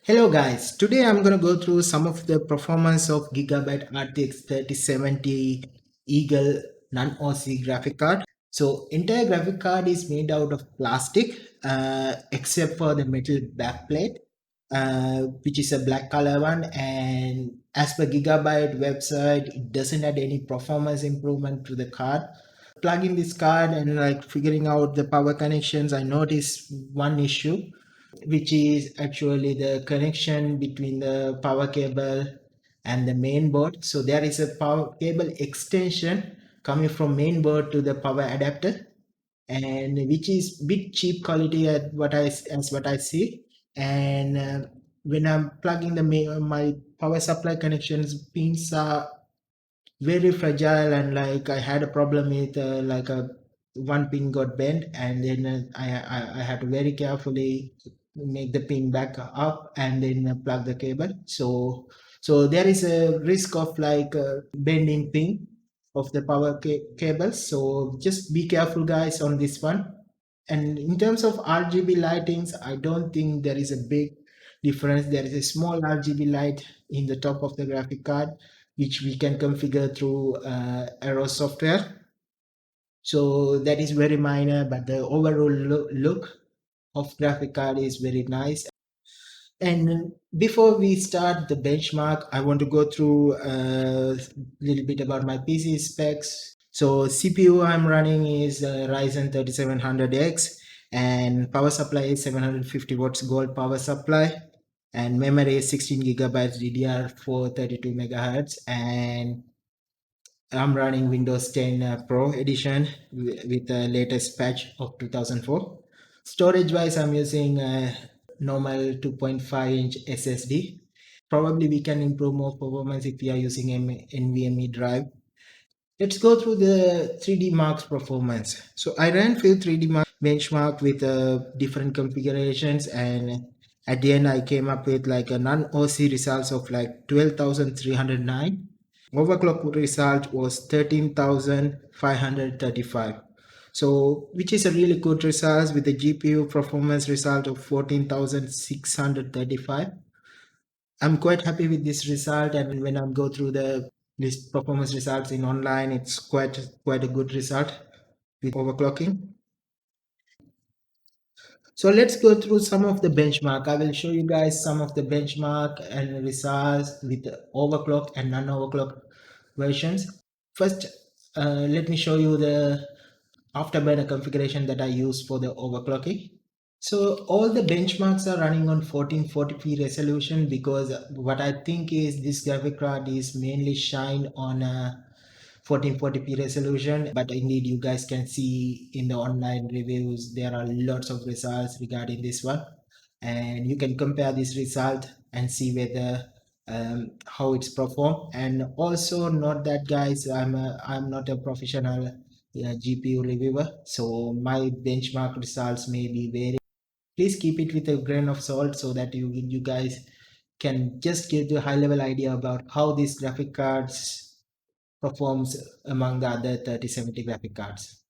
Hello guys, today I'm going to go through some of the performance of Gigabyte RTX 3070 Eagle non-OC graphic card. So entire graphic card is made out of plastic except for the metal backplate, which is a black color one, and as per Gigabyte website it doesn't add any performance improvement to the card. Plugging this card and like figuring out the power connections, I noticed one issue, which is actually the connection between the power cable and the main board. So there is a power cable extension coming from main board to the power adapter, and which is bit cheap quality at what I see. And when I'm plugging my power supply connections, pins are very fragile, and like I had a problem with like a one pin got bent, and then I had to very carefully make the pin back up and then plug the cable. So there is a risk of like bending pin of the power cables, so just be careful guys on this one. And in terms of RGB lightings, I don't think there is a big difference. There is a small RGB light in the top of the graphic card, which we can configure through Aero software. So that is very minor, but the overall look of graphic card is very nice. And before we start the benchmark, I want to go through a little bit about my PC specs. So CPU I'm running is Ryzen 3700X, and power supply is 750 watts gold power supply, and memory is 16 gigabytes DDR4 32 megahertz, and I'm running Windows 10 Pro edition with the latest patch of 2004. Storage wise, I'm using normal 2.5-inch SSD. Probably we can improve more performance if we are using NVMe drive. Let's go through the 3DMark's performance. So I ran few 3DMark benchmark with different configurations, and at the end I came up with like a non-OC results of like 12,309. Overclock result was 13,535. So which is a really good result with the GPU performance result of 14,635. I'm quite happy with this result, and when I go through this performance results in online, it's quite a good result with overclocking. So let's go through some of the benchmark. I will show you guys some of the benchmark and results with the overclock and non-overclock versions. First, let me show you the afterburner configuration that I use for the overclocking. So all the benchmarks are running on 1440p resolution, because what I think is this graphic card is mainly shine on 1440p resolution, but indeed you guys can see in the online reviews there are lots of results regarding this one, and you can compare this result and see whether how it's performed. And also note that guys, I'm not a professional GPU reviewer, so my benchmark results may be very, please keep it with a grain of salt so that you guys can just get the high level idea about how these graphic cards performs among the other 3070 graphic cards.